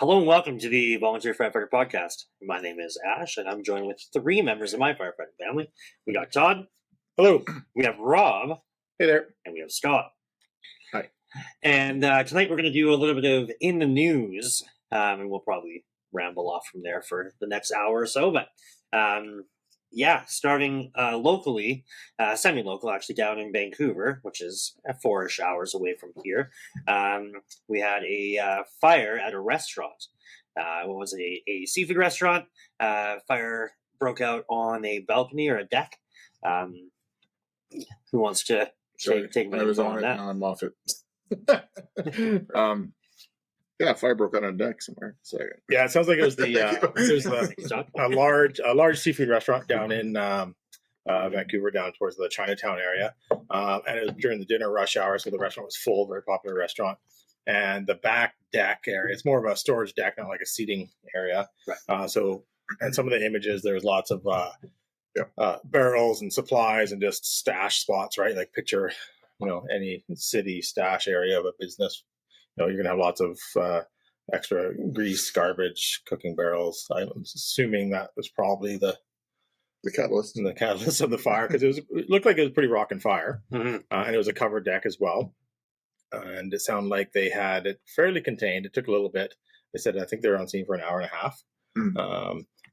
Hello and welcome to the Volunteer Firefighter Podcast. My name is Ash, and I'm joined with three members of my firefighting family. We got Todd. Hello. We have Rob. Hey there. And we have Scott. Hi. And tonight we're going to do a little bit of In the News, and we'll probably ramble off from there for the next hour or so. But starting locally, semi-local actually, down in Vancouver, which is 4-ish hours away from here. We had a fire at a restaurant. What was it? A seafood restaurant. Fire broke out on a balcony or a deck. Who wants to take me I was on on it, that? now I'm off it. Fire broke out on a deck somewhere. So Yeah, it sounds like it was there's a large seafood restaurant down in Vancouver, down towards the Chinatown area, and it was during the dinner rush hour, so the restaurant was full, very popular restaurant. And the back deck area, it's more of a storage deck, not like a seating area. Right. And some of the images, there's lots of barrels and supplies and just stash spots, right? Like picture, any city stash area of a business. You're going to have lots of extra grease, garbage, cooking barrels. I'm assuming that was probably the catalyst of the fire, because it looked like it was a pretty rocking fire. Mm-hmm. And it was a covered deck as well. And it sounded like they had it fairly contained. It took a little bit. They said, I think they were on scene for an hour and a half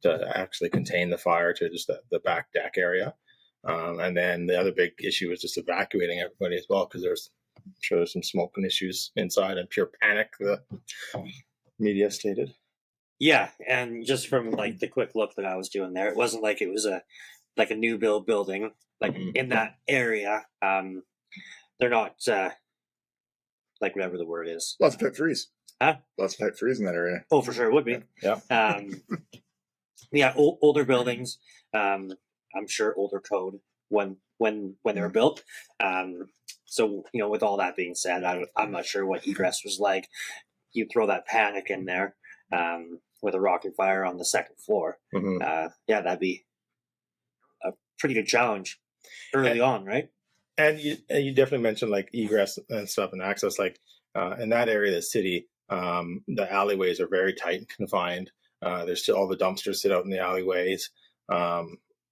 to actually contain the fire to just the back deck area. And then the other big issue was just evacuating everybody as well, because I'm sure there's some smoking issues inside and pure panic, the media stated. Yeah, and just from like the quick look that I was doing there, it wasn't like it was a new build building. Like in that area, they're not like whatever the word is. Lots of type threes. Huh? Lots of type threes in that area. Oh, for sure it would be. Yeah. Older buildings. I'm sure older code when they were built. So, with all that being said, I'm not sure what egress was like. You throw that panic in there with a rocket fire on the second floor. Mm-hmm. That'd be a pretty good challenge early on, right? And you definitely mentioned like egress and stuff and access. Like in that area of the city, the alleyways are very tight and confined. There's still all the dumpsters sit out in the alleyways.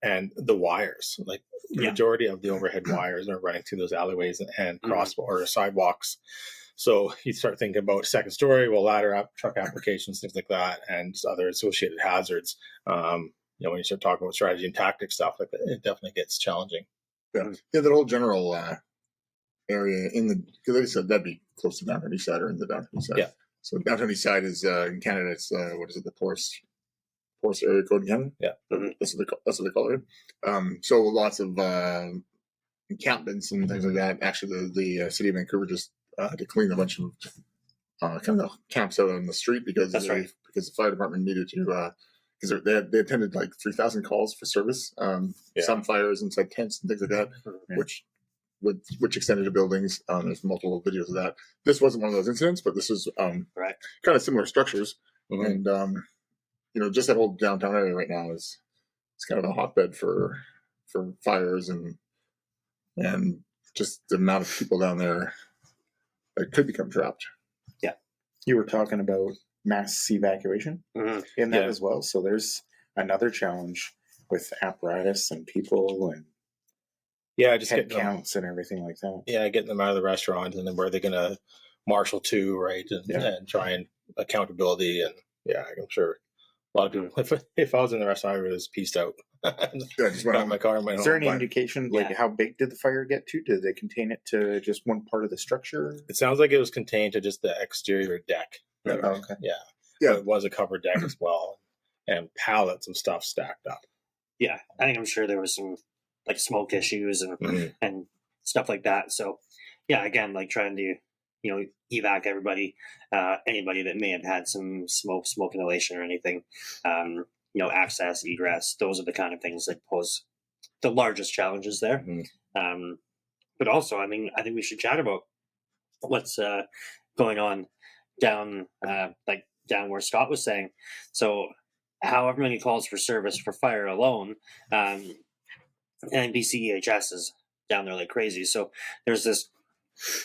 And the wires, like the majority of the overhead wires are running through those alleyways and cross or sidewalks. So you start thinking about second story, ladder up, truck applications, things like that, and other associated hazards. When you start talking about strategy and tactic stuff, like that, it definitely gets challenging. Yeah, that whole general area because they said that'd be close to downtown east side or in the downtown east side. Yeah. So downtown east side is in Canada. It's the poorest area code in Canada. Yeah, that's what they call it. So lots of encampments and things like that. Actually, the city of Vancouver just to clean a bunch of kind of camps out on the street because the fire department needed to because they attended like 3,000 calls for service. Some fires inside tents and things like that, which extended to buildings. There's multiple videos of that. This wasn't one of those incidents, but this is kind of similar structures. Mm-hmm. And just that whole downtown area right now is kind of a hotbed for fires and just the amount of people down there that could become trapped. Yeah, you were talking about mass evacuation in that as well. So there's another challenge with apparatus and people and just head counts and everything like that. Yeah, getting them out of the restaurant and then where they're going to marshal to, right, and try and accountability and I'm sure. A lot of people. If I was in the restaurant, I was pieced out. Just went out in my car and went home. Is there any indication, how big did the fire get to? Did they contain it to just one part of the structure? It sounds like it was contained to just the exterior deck. Okay. Yeah. But it was a covered deck as well, and pallets of stuff stacked up. Yeah, I think I'm sure there was some like smoke issues and stuff like that. So, again, like trying to evac everybody, anybody that may have had some smoke inhalation or anything, access, egress, those are the kind of things that pose the largest challenges there. But also, I think we should chat about what's going on down where Scott was saying. So however many calls for service for fire alone, and BCEHS is down there like crazy. So there's this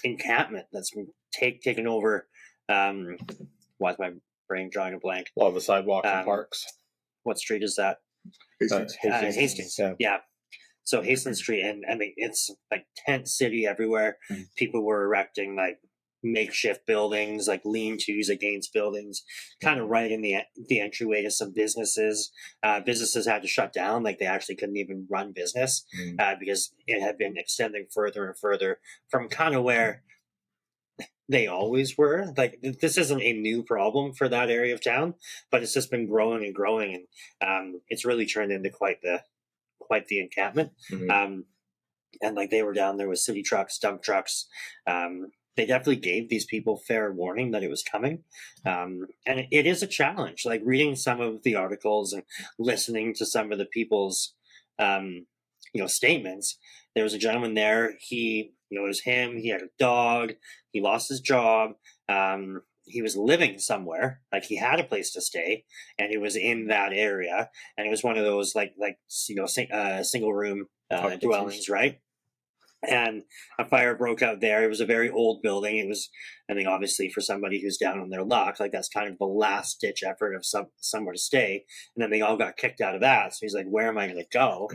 encampment that's been taken over. Why is my brain drawing a blank. A lot of the sidewalks and parks. What street is that? Hastings. Hastings. Yeah. So Hastings Street, and I mean, it's like tent city everywhere. People were erecting like makeshift buildings, like lean-tos against buildings, kind of right in the entryway to some businesses. Businesses had to shut down, like they actually couldn't even run business because it had been extending further and further from kind of where they always were. Like this isn't a new problem for that area of town, but it's just been growing and growing, and it's really turned into quite the encampment. And like they were down there with city trucks, dump trucks. They definitely gave these people fair warning that it was coming. And it is a challenge, like reading some of the articles and listening to some of the people's, statements. There was a gentleman there. It was him. He had a dog. He lost his job. He was living somewhere, like he had a place to stay, and he was in that area. And it was one of those single room dwellings, right? And a fire broke out there. It was a very old building. It was, I think, obviously for somebody who's down on their luck, like that's kind of the last ditch effort of somewhere to stay. And then they all got kicked out of that. So he's like, where am I going to go?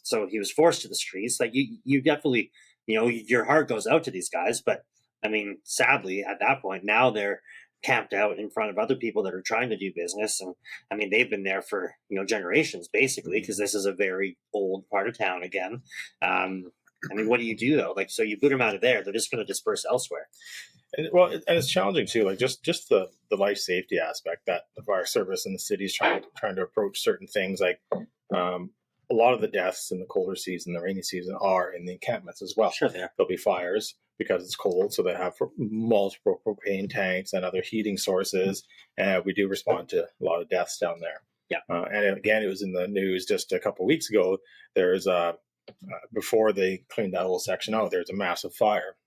So he was forced to the streets. Like you definitely, your heart goes out to these guys. But I mean, sadly, at that point, now they're camped out in front of other people that are trying to do business. And I mean, they've been there for, generations, basically, because this is a very old part of town again. I mean, what do you do though? Like, so you boot them out of there, they're just going to disperse elsewhere. And it's challenging too. Like just the life safety aspect that the fire service and the city is trying to approach certain things. Like a lot of the deaths in the colder season, the rainy season, are in the encampments as well. Sure, yeah. There'll be fires because it's cold, so they have multiple propane tanks and other heating sources. And we do respond to a lot of deaths down there. Yeah. And again, it was in the news just a couple of weeks ago. There's before they cleaned that whole section out, there's a massive fire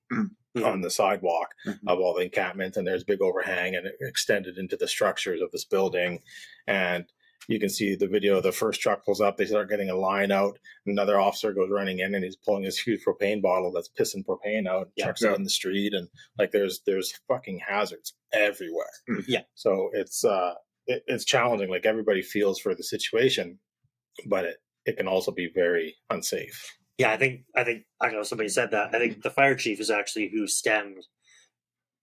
on the sidewalk of all the encampments, and there's a big overhang, and it extended into the structures of this building. And you can see the video. The first truck pulls up, they start getting a line out. Another officer goes running in, and he's pulling this huge propane bottle that's pissing propane out, chucks it in the street, and like there's fucking hazards everywhere. Yeah. So it's challenging. Like everybody feels for the situation, but it can also be very unsafe. Yeah, I think I know somebody said that. I think the fire chief is actually who stemmed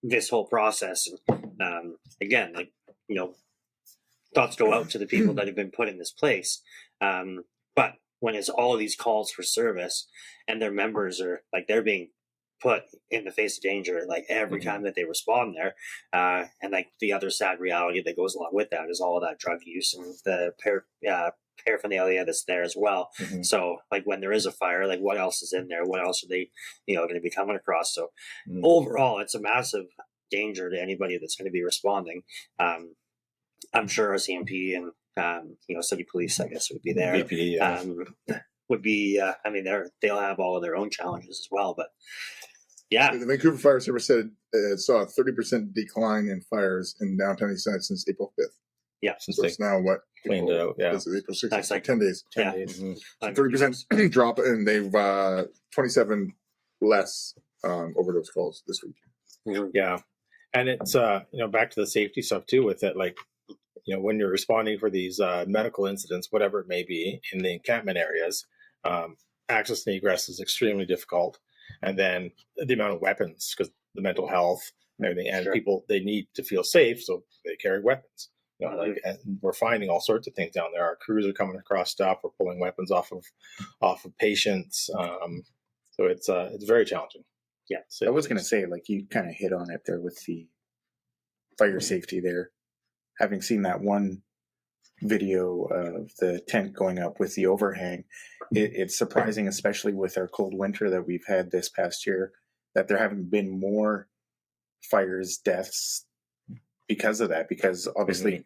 this whole process. And again, like, thoughts go out to the people that have been put in this place. But when it's all of these calls for service and their members are like, they're being put in the face of danger, like every time that they respond there. And like the other sad reality that goes along with that is all of that drug use and the paraphernalia that's there as well. So like when there is a fire, like what else is in there? What else are they, going to be coming across? So overall, it's a massive danger to anybody that's going to be responding. I'm sure our CMP and city police, I guess, would be there. BP, would be. I mean, they'll have all of their own challenges as well. But yeah, the Vancouver Fire Service said it saw a 30% decline in fires in downtown Eastside since April 5th. Yeah, so it's now what cleaned it out. Yeah, this is April 6th. That's like 10 days. 10 days. 30% drop, and they've 27 less overdose calls this week. Yeah, and it's back to the safety stuff too with it. Like when you're responding for these medical incidents, whatever it may be, in the encampment areas, access and egress is extremely difficult. And then the amount of weapons, because the mental health and everything, and people, they need to feel safe, so they carry weapons. And we're finding all sorts of things down there. Our crews are coming across stuff. We're pulling weapons off of patients. So it's very challenging. Yeah. So I was going to say, like you kind of hit on it there with the fire safety there. Having seen that one video of the tent going up with the overhang, it's surprising, especially with our cold winter that we've had this past year, that there haven't been more fires, deaths because of that. Because obviously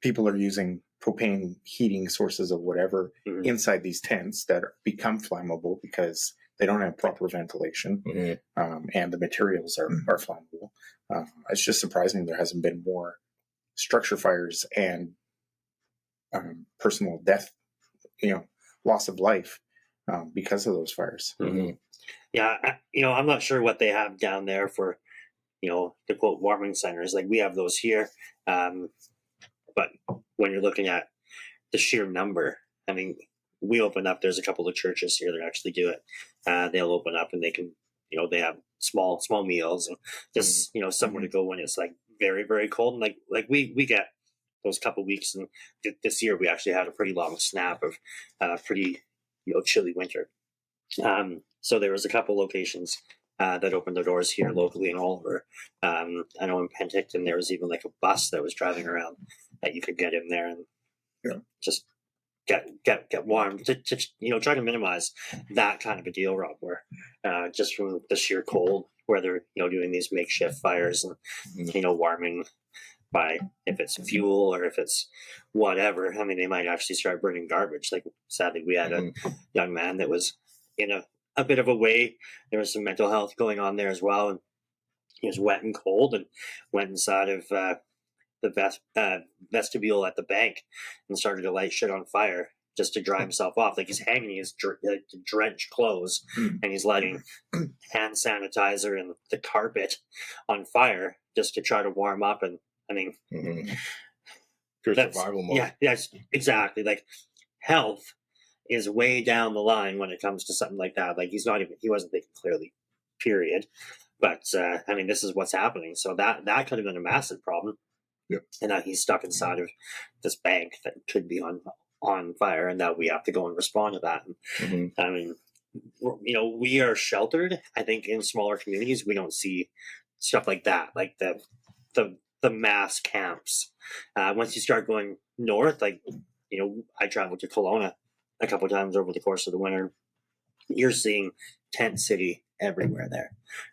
people are using propane heating sources of whatever inside these tents that become flammable because they don't have proper ventilation, and the materials are flammable. It's just surprising there hasn't been more structure fires and personal death, loss of life because of those fires. Yeah, I'm not sure what they have down there for, to quote warming centers. Like we have those here. But when you're looking at the sheer number, I mean, we open up. There's a couple of churches here that actually do it. They'll open up and they can, they have small meals and just somewhere to go when it's like very, very cold. And like we get those couple weeks, and this year we actually had a pretty long snap of pretty chilly winter. So there was a couple locations that opened their doors here locally in Oliver. I know in Penticton there was even like a bus that was driving around that you could get in there and just get warm to try to minimize that kind of a deal, Rob, where just from the sheer cold, where they're doing these makeshift fires and warming by, if it's fuel or if it's whatever. I mean, they might actually start burning garbage. Like, sadly, we had a young man that was in a bit of a way. There was some mental health going on there as well, and he was wet and cold and went inside of the vestibule at the bank and started to light shit on fire just to dry himself off. Like, he's hanging his drenched clothes and he's lighting hand sanitizer and the carpet on fire just to try to warm up. And I mean, pure survival mode. Yeah, yes, exactly. Like, health is way down the line when it comes to something like that. Like, he wasn't thinking clearly, period. But I mean, this is what's happening. So that could have been a massive problem. Yep. And now he's stuck inside of this bank that could be on fire, and now we have to go and respond to that. And, I mean, we are sheltered. I think in smaller communities we don't see stuff like that, like the mass camps. Once you start going north, like I traveled to Kelowna a couple of times over the course of the winter. You're seeing tent city everywhere there.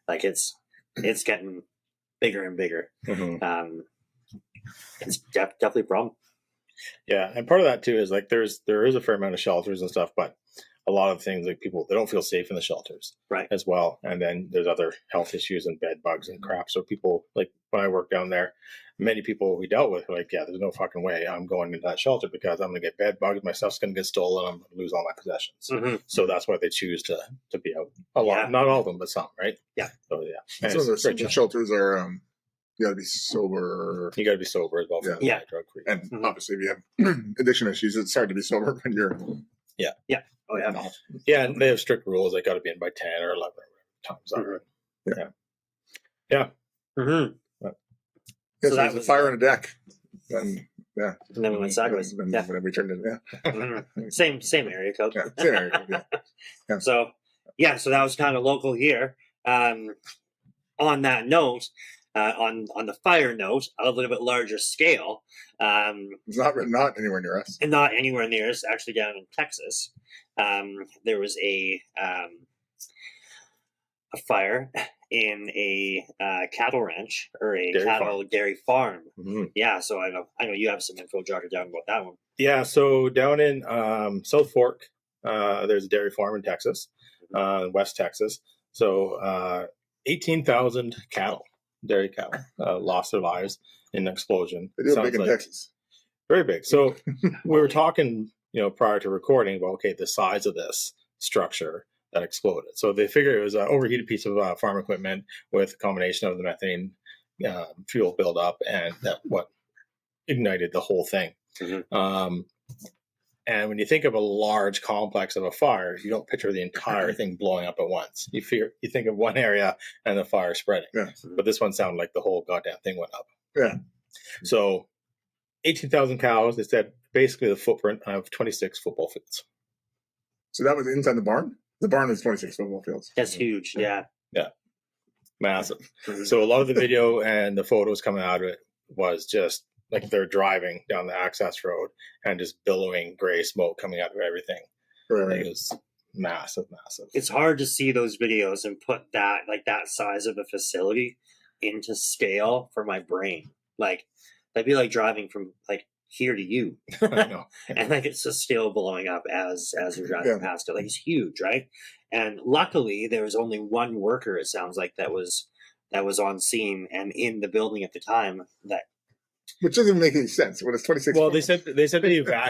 Like, it's getting bigger and bigger. It's definitely a problem. Yeah, and part of that too is like there is a fair amount of shelters and stuff, but a lot of things, like, people, they don't feel safe in the shelters, right, as well. And then there's other health issues and bed bugs and crap. So people, like, when I worked down there, many people we dealt with were like, yeah, there's no fucking way I'm going into that shelter because I'm going to get bed bugs, my stuff's going to get stolen, I'm going to lose all my possessions. So that's why they choose to be out a lot. Not all of them, but some, right? Yeah. So yeah. Some of the shelters are you got to be sober. You got to be sober as well. Yeah. Drug free. And obviously, if you have addiction issues, it's hard to be sober when you're. Yeah. Oh yeah. Yeah, and they have strict rules. They got to be in by 10 or 11 or whatever times are. Yeah. So that that was a fire on a deck. And and then we went sideways. And then we turned in. Same area code. Yeah, same area code. Yeah. So that was kind of local here. On that note, on the fire note, a little bit larger scale. It's not anywhere near us. And not anywhere near us. Actually, down in Texas, there was a fire in a cattle ranch or a dairy farm. Yeah, so I know you have some info jotted down about that one. Yeah, so down in South Fork, there's a dairy farm in Texas, West Texas. So 18,000 dairy cattle lost their lives in an explosion. They do big in Texas. Very big. So we were talking, prior to recording about, the size of this structure that exploded. So they figured it was an overheated piece of farm equipment with a combination of the methane fuel buildup, and that what ignited the whole thing. And when you think of a large complex of a fire, you don't picture the entire thing blowing up at once. You think of one area and the fire spreading. Yeah. But this one sounded like the whole goddamn thing went up. Yeah. So 18,000 cows, they said basically the footprint of 26 football fields. So that was inside the barn? The barn is 26 football fields. That's huge. Yeah. Massive. So a lot of the video and the photos coming out of it was just like they're driving down the access road and just billowing gray smoke coming out of everything. Right. It was massive. It's hard to see those videos and put that size of a facility into scale for my brain. Like, that'd be like driving from like here to you. I know. And like it's just still blowing up as you're driving past it. Like, it's huge, right? And luckily there was only one worker, it sounds like, that was on scene and in the building at the time. Which doesn't make any sense. What is 26? Well, they said they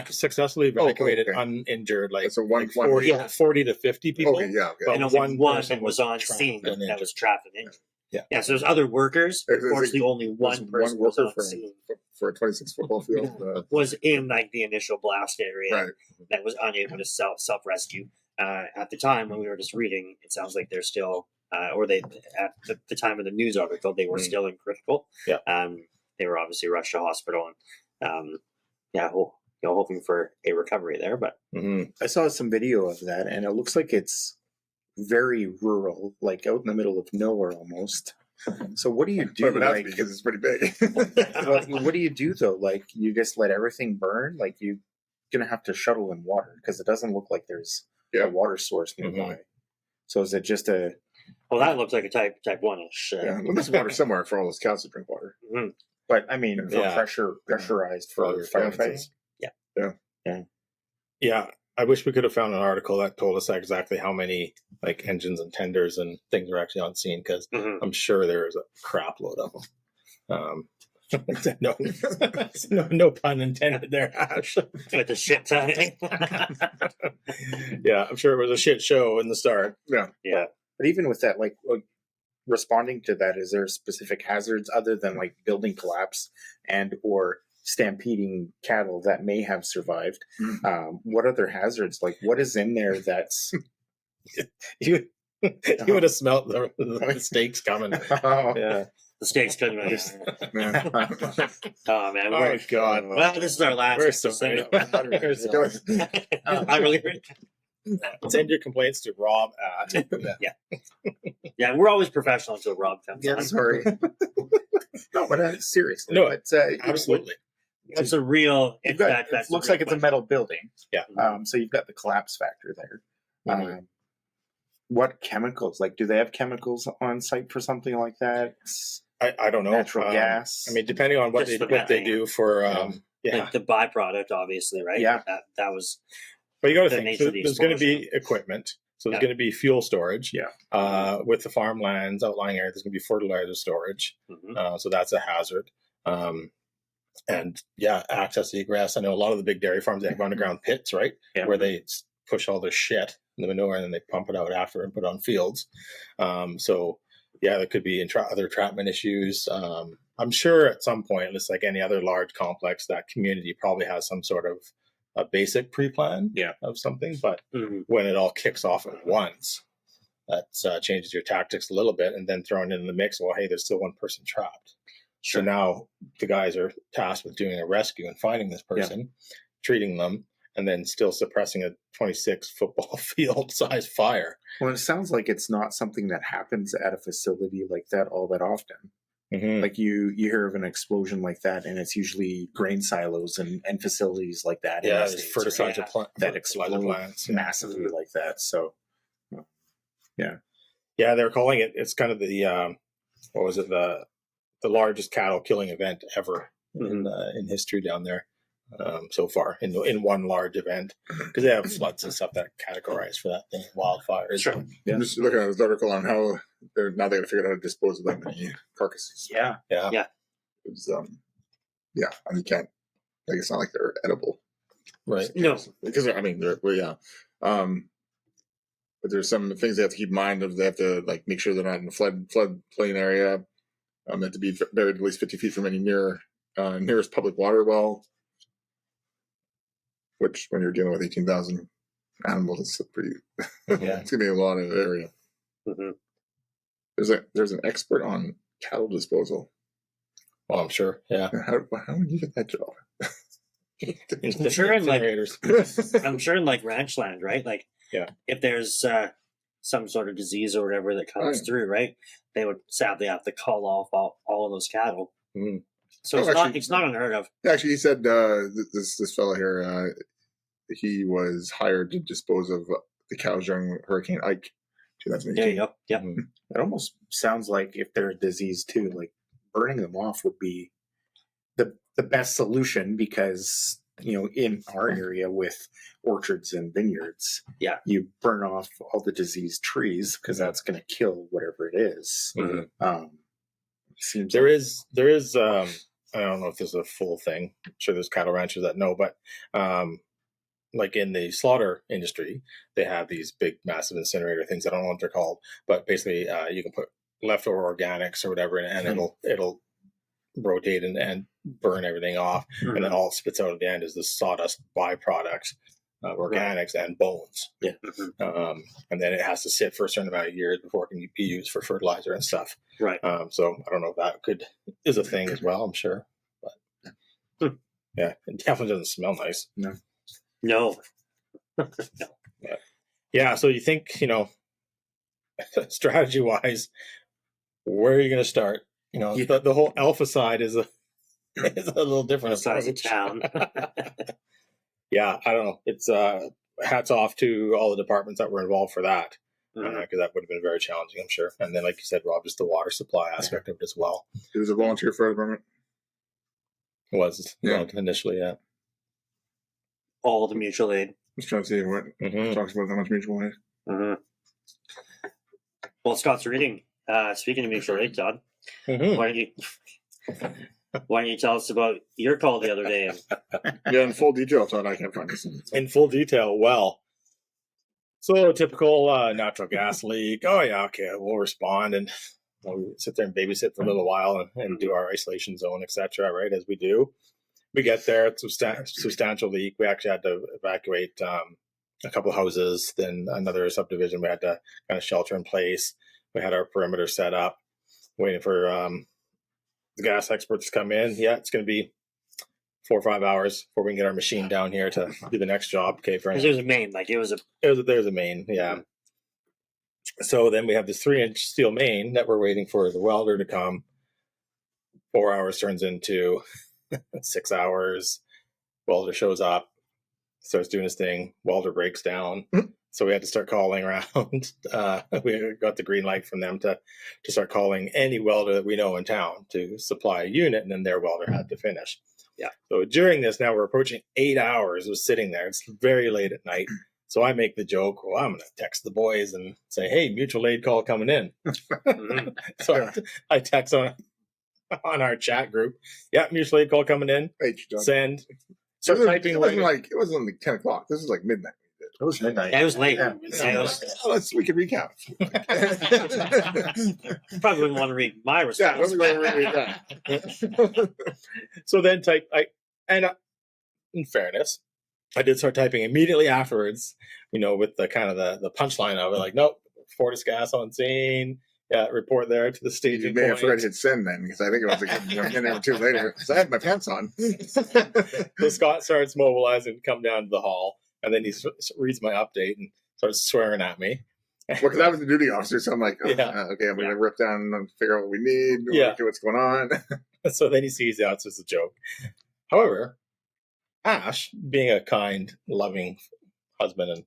successfully evacuated uninjured, like, so 40 to 50 people. Okay, yeah. And only one was on scene that was trapped and injured. Yeah, so there's other workers. There's- Unfortunately, only There's one person was worker on scene. for a 26 football field. Was in like the initial blast area Right. that was unable to self rescue. At the time when we were just reading, it sounds like they're still, or they at the time of the news article, they were still in critical. Yeah. They were obviously rushed to hospital, and hoping for a recovery there. But I saw some video of that, and it looks like it's very rural, like out in the middle of nowhere almost. So what do you do? But it has to Like, be because it's pretty big. what do you do though? Like, you just let everything burn? Like, you're gonna have to shuttle in water because it doesn't look like there's a water source nearby. So is it just a? well, that looks like a type 1-ish. Yeah, well, there's water somewhere for all those cows to drink water. But I mean, for Yeah. pressurized for all your firefighting. Yeah, I wish we could have found an article that told us exactly how many like engines and tenders and things are actually on scene, because I'm sure there is a crap load of them. No pun intended there, Ash. With the shit ton. Yeah, I'm sure it was a shit show in the start. Yeah. But even with that, like responding to that, is there specific hazards other than like building collapse and or stampeding cattle that may have survived? What other hazards? Like, what is in there that's You would have smelt the steaks coming. Yeah. The stakes couldn't. Yeah. Oh man! Oh God. Well, this is our last. We're sorry. episode. I really. Send your complaints to Rob at. Yeah, we're always professional until Rob comes yeah, on. sorry. No, but seriously, No, but, Absolutely. It's a real. You've got, it looks like it's a metal building. Yeah. So you've got the collapse factor there. What chemicals? Like, do they have chemicals on site for something like that? I don't know. Natural gas. I mean, depending on what Just they do for like the byproduct, obviously, right? Yeah. That was. But you got to the think nature of the there's going to be explosion. equipment. So there's going to be fuel storage. Yeah. With the farmlands, outlying area, there's going to be fertilizer storage. So that's a hazard. And access to egress. I know a lot of the big dairy farms, they have underground pits, right? Yeah. Where they push all their shit in the manure and then they pump it out after and put it on fields. There could be other entrapment issues. I'm sure at some point, just like any other large complex, that community probably has some sort of a basic pre-plan of something. But when it all kicks off at once, that changes your tactics a little bit. And then throwing in the mix, well, hey, there's still one person trapped. Sure. So now the guys are tasked with doing a rescue and finding this person, treating them, and then still suppressing a 26 football field size fire. Well, it sounds like it's not something that happens at a facility like that all that often. Like you hear of an explosion like that, and it's usually grain silos and facilities like that. in the States, fertilizer right? plant that explode plants massively like that. So, they're calling it. It's kind of the what was it, the largest cattle killing event ever in history down there so far in one large event, because they have floods and stuff that categorized for that thing, wildfires. Sure. I'm just looking at this article on how they're got to figure out how to dispose of that many carcasses. It's, I mean, you can't. Like, it's not like they're edible, Right. No. because I mean, but there's some things they have to keep in mind. They have to like make sure they're not in a floodplain area. They have to be buried at least 50 feet from any nearest public water well. Which, when you're dealing with 18,000 animals, it's pretty. It's gonna be a lot of area. There's an expert on cattle disposal. Well, I'm sure. Yeah. How would you get that job? I'm sure in like Incinerators. I'm sure in like ranch land, right? Like, if there's some sort of disease or whatever that comes through, right? They would sadly have to call off all of those cattle. So it's not unheard of. Actually, he said this fellow here, he was hired to dispose of the cows during Hurricane Ike, 2018. There you go. Yeah. it almost sounds like if they're diseased too, like burning them off would be the best solution, because in our area with orchards and vineyards, you burn off all the diseased trees because that's going to kill whatever it is. Seems there is I don't know if this is a full thing. I'm sure there's cattle ranchers that know, but like in the slaughter industry, they have these big, massive incinerator things. I don't know what they're called, but basically you can put leftover organics or whatever, and it'll rotate and burn everything off, and then all it spits out at the end is the sawdust byproduct of organics and bones. Yeah. And then it has to sit for a certain amount of years before it can be used for fertilizer and stuff. Right. So I don't know if that is a thing as well. I'm sure, but yeah, it definitely doesn't smell nice. No. Yeah. So you think, strategy wise, where are you going to start? The whole alpha side is a little different. Size of town. Yeah, I don't know. It's hats off to all the departments that were involved for that, because that would have been very challenging, I'm sure. And then, like you said, Rob, just the water supply aspect of it as well. It was a volunteer fire department. It was initially, yeah. All the mutual aid. Just trying to see what talks about how much mutual aid. Well, Scott's reading. Speaking of mutual aid, Todd, why don't you tell us about your call the other day? Yeah, in full detail, Todd. I can't find this. In full detail, well. So typical natural gas leak. Oh yeah, okay, we'll respond, and we sit there and babysit for a little while and do our isolation zone, etc. Right, as we do. We get there, it's a substantial leak. We actually had to evacuate a couple of houses, then another subdivision. We had to kind of shelter in place. We had our perimeter set up, waiting for the gas experts to come in. Yeah, it's going to be 4 or 5 hours before we can get our machine down here to do the next job. Okay, Because there's a main, there's a main, yeah. So then we have this 3-inch steel main that we're waiting for the welder to come. 4 hours turns into 6 hours. Welder shows up, starts doing his thing. Welder breaks down. So we had to start calling around. We got the green light from them to start calling any welder that we know in town to supply a unit, and then their welder had to finish. Yeah. So during this, now we're approaching 8 hours of sitting there. It's very late at night. So I make the joke, well, I'm going to text the boys and say, hey, mutual aid call coming in. So I text on our chat group. Yeah, mutual aid call coming in. Send. Start typing. It wasn't like 10 o'clock. This is like midnight. It was midnight. Yeah, it was late. Yeah. We can recount. Probably wouldn't want to read my response. So then in fairness, I did start typing immediately afterwards, with the kind of the punchline of it, like, nope, Fortis gas on scene. Yeah, report there to the staging You may have point. forgot to hit send then, because I think it was like a minute or two later. Because I had my pants on. So Scott starts mobilizing to come down to the hall, and then he reads my update and starts swearing at me. Well, because I was the duty officer, so I'm like, okay, I'm going to rip down and figure out what we need, what's going on. So then he sees it's just a joke. However, Ash, being a kind, loving husband and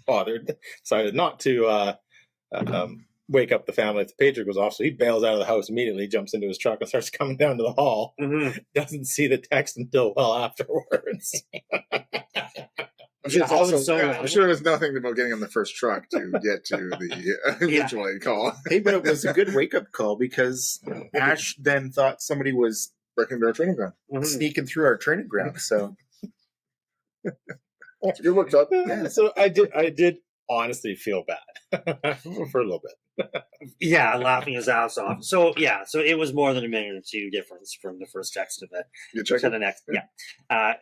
father, decided not to wake up the family if the pager goes off. So he bails out of the house immediately, jumps into his truck and starts coming down to the hall. Doesn't see the text until well afterwards. I'm sure there's nothing about getting on the first truck to get to the mutual aid call. Hey, but it was a good wake-up call because Ash then thought somebody was breaking into our training ground, sneaking through our training ground. So it's a good look, Todd. Yeah, so I did honestly feel bad for a little bit. Yeah, laughing his ass off. So it was more than a minute or two difference from the first text to the next. Yeah.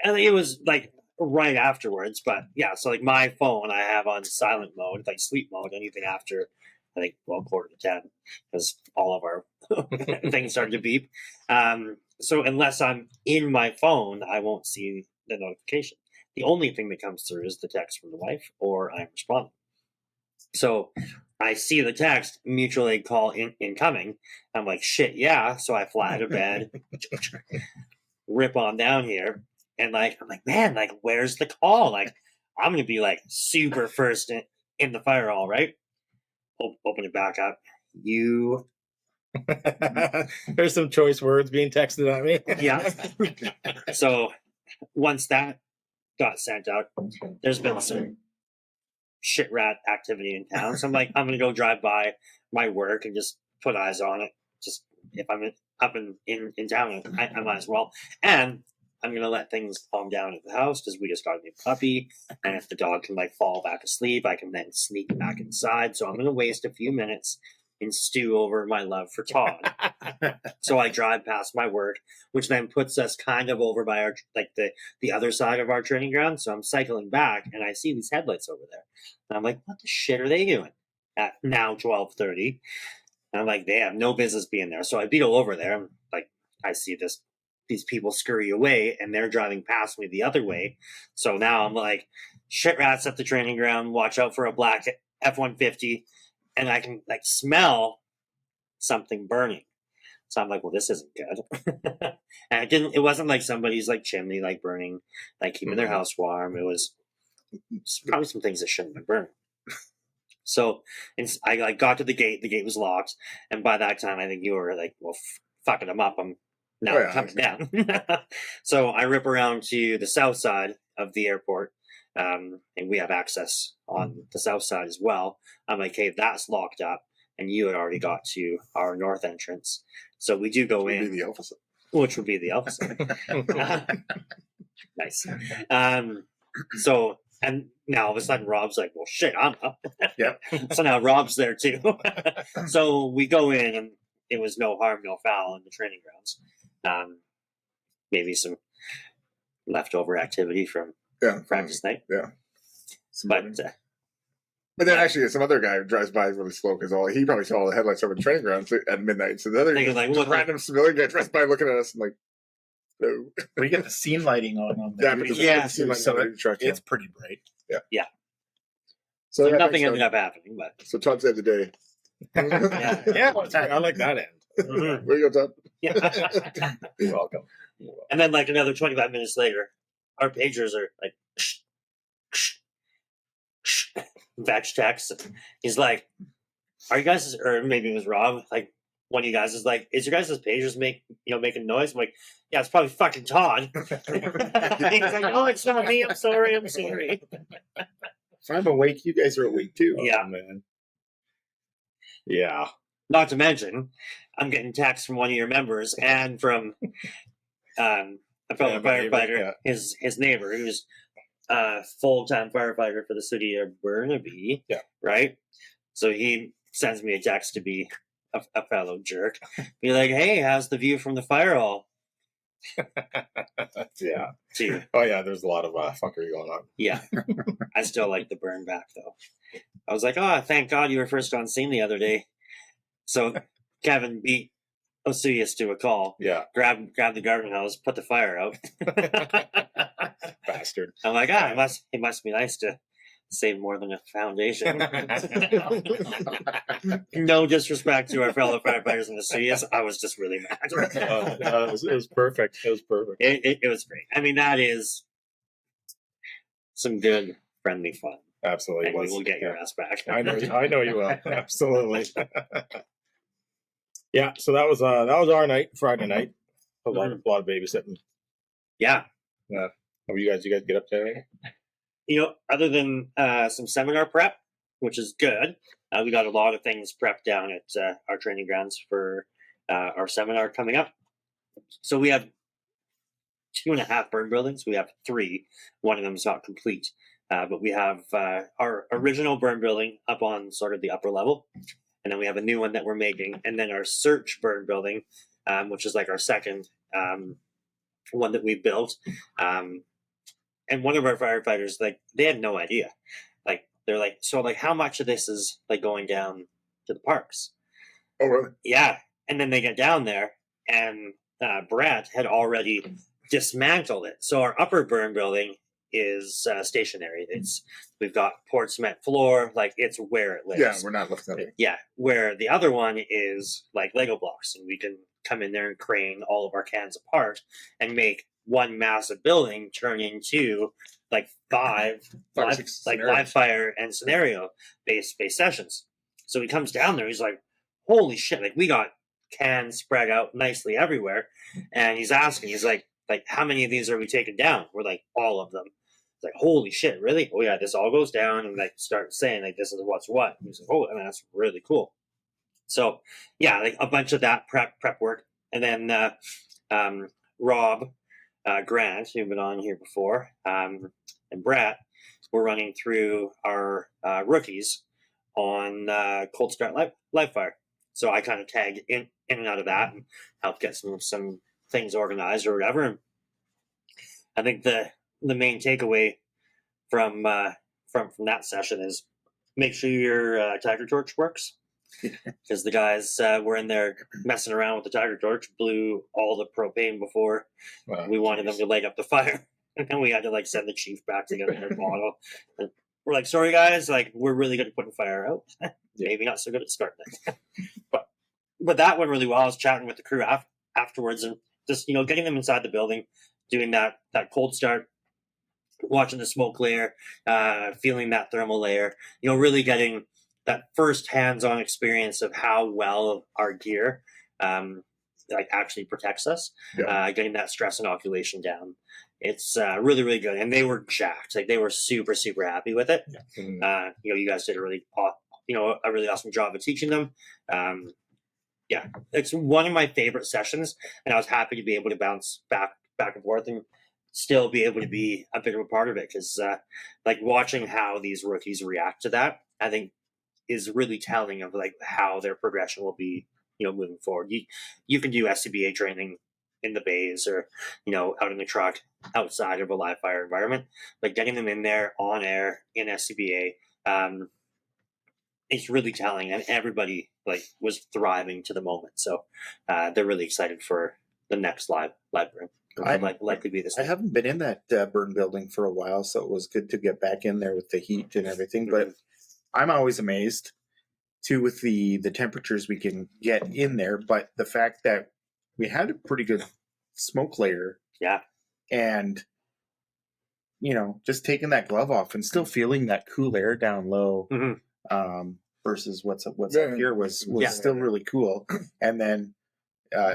And it was like right afterwards, but yeah, so like my phone I have on silent mode, like sleep mode, anything after I think 9:45 because all of our things started to beep. So unless I'm in my phone, I won't see the notification. The only thing that comes through is the text from the wife or I'm responding. So I see the text, mutual aid call incoming. I'm like, shit, yeah. So I fly out of bed, rip on down here. And I'm like, man, where's the call? Like, I'm going to be super first in the fire hall, right? Open it back up. You. There's some choice words being texted at me. Yeah. So once that got sent out, there's been some shit rat activity in town. So I'm like, I'm going to go drive by my work and just put eyes on it. Just if I'm up in town, I might as well. And I'm going to let things calm down at the house because we just got a new puppy. And if the dog can fall back asleep, I can then sneak back inside. So I'm going to waste a few minutes and stew over my love for Todd. So I drive past my work, which then puts us kind of over by our the other side of our training ground. So I'm cycling back, and I see these headlights over there, and I'm like, "What the shit are they doing at now 12:30?" And I'm like, "They have no business being there." So I beetle over there. I'm like, I see these people scurry away, and they're driving past me the other way. So now I'm like, shit rats at the training ground. Watch out for a black F-150, and I can like smell something burning. So I'm like, well, this isn't good. And it wasn't like somebody's like chimney like burning, like keeping their house warm. It was probably some things that shouldn't have been burning. So I like got to the gate. The gate was locked, and by that time, I think you were like, well, fucking them up. I'm now coming down. So I rip around to the south side of the airport, and we have access on the south side as well. I'm like, hey, that's locked up, and you had already got to our north entrance. So we do go in, the alpha side. which would be the alpha side. Nice. So, and now all of a sudden Rob's like, well, shit, I'm up. Yep. So now Rob's there too. So we go in, and it was no harm, no foul in the training grounds. Maybe some leftover activity from practice night. Yeah. But then actually, some other guy drives by really slow because he probably saw the headlights over the training ground at midnight. So the other random civilian guy drives by looking at us and like, no. We get the scene lighting on Yeah, there. but It's pretty bright. Yeah. So nothing ended up happening, but so Todd saved the day. Yeah, I like that end. Mhm. Where you go, Todd? Yeah. You're welcome. And then like another 25 minutes later, our pagers are like batch text. He's like, are you guys, or maybe it was Rob, like one of you guys is like, is your guys' pagers making noise? I'm like, yeah, it's probably fucking Todd. He's like, oh, it's not me, I'm sorry. If I'm awake, you guys are awake too. Yeah. Man. Yeah. Not to mention, I'm getting texts from one of your members and from a fellow firefighter, his neighbor, who's a full-time firefighter for the city of Burnaby. Yeah. Right? So he sends me a text to be a fellow jerk. Be like, hey, how's the view from the fire hall? Yeah. Too. Oh, yeah, there's a lot of fuckery going on. Yeah. I still like the burn back, though. I was like, oh, thank God you were first on scene the other day. So Kevin beat Osius to a call. Yeah. Grab the garden hose, put the fire out. Bastard. I'm like, it must be nice to save more than a foundation. No disrespect to our fellow firefighters in the Osius. I was just really mad. It was perfect. It was perfect. It was great. I mean, that is some good, friendly fun. Absolutely. And we will get your ass back. I know you will. Absolutely. Yeah, so that was our night, Friday night. A lot of babysitting. Yeah. Yeah. What you guys get up to anything? Other than some seminar prep, which is good, we got a lot of things prepped down at our training grounds for our seminar coming up. So we have 2.5 burn buildings. We have 3. One of them is not complete. But we have our original burn building up on sort of the upper level. And then we have a new one that we're making. And then our search burn building, which is like our second one that we built. And one of our firefighters, like, they had no idea. Like, they're like, so, like, how much of this is, like, going down to the parks? Oh, really? Yeah. And then they get down there, and Brett had already dismantled it. So our upper burn building is stationary. We've got poured cement floor, like it's where it lives. Yeah, we're not looking at it. Yeah, where the other one is like Lego blocks, and we can come in there and crane all of our cans apart and make one massive building turn into like five live fire and scenario based sessions. So he comes down there, he's like, holy shit, like we got cans spread out nicely everywhere. And he's asking, he's like, how many of these are we taking down? We're like, all of them. It's like, holy shit, really? Oh yeah, this all goes down, and like start saying like this is what's what. And he's like, oh, I mean, that's really cool. So yeah, like a bunch of that prep work, and then Rob Grant, who've been on here before, and Brett, we're running through our rookies on cold start live fire. So I kind of tagged in and out of that and helped get some things organized or whatever. And I think the main takeaway from that session is make sure your tiger torch works, because the guys were in there messing around with the tiger torch, blew all the propane before we wanted them to light up the fire, and then we had to like send the chief back to get another bottle. And we're like, sorry guys, like we're really good at putting fire out, maybe not so good at starting it. but that went really well. I was chatting with the crew afterwards, and just getting them inside the building, doing that cold start, watching the smoke layer, feeling that thermal layer, really getting that first hands-on experience of how well our gear actually protects us, getting that stress inoculation down. It's really, really good. And they were jacked. Like, they were super, super happy with it. Yeah. You guys did a really awesome job of teaching them. It's one of my favorite sessions, and I was happy to be able to bounce back and forth and still be able to be a bit of a part of it, because watching how these rookies react to that, I think, is really telling of like how their progression will be, moving forward. You can do SCBA training in the bays or out in the truck outside of a live fire environment, but getting them in there on air in SCBA, it's really telling, and everybody was thriving to the moment. So they're really excited for the next live burn. Likely be this. I haven't been in that burn building for a while, so it was good to get back in there with the heat and everything. But I'm always amazed too with the temperatures we can get in there. But the fact that we had a pretty good smoke layer, and just taking that glove off and still feeling that cool air down low, versus what's up here was still really cool. And then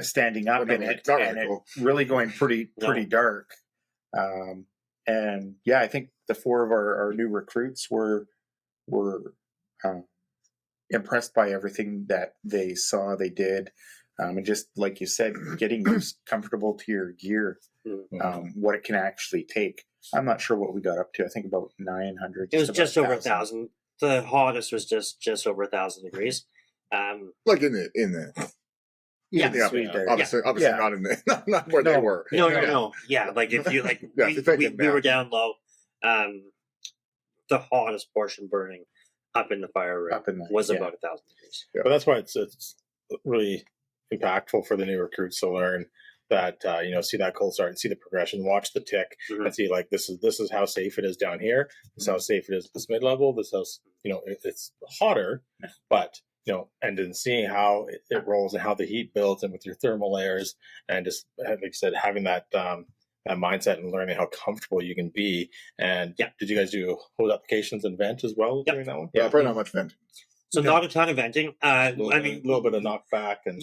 standing up in it and it really going pretty dark. And I think the four of our new recruits were impressed by everything that they saw, they did. And just like you said, getting comfortable to your gear, what it can actually take. I'm not sure what we got up to. I think about 900. It was just over 1,000. The hottest was just over 1,000 degrees. Like in the obviously not in the not where they were. No. Yeah, like if you we were down low. The hottest portion burning up in the fire room was about 1,000 degrees. But that's why it's really impactful for the new recruits to learn that see that cold start and see the progression, watch the tick, and see this is how safe it is down here. This is how safe it is at this mid level. This is it's hotter, but and then seeing how it rolls and how the heat builds and with your thermal layers, and just like you said, having that mindset and learning how comfortable you can be. And did you guys do hose applications and vent as well during that one? Yeah, probably not much vent. So not a ton of venting. A little bit of knockback and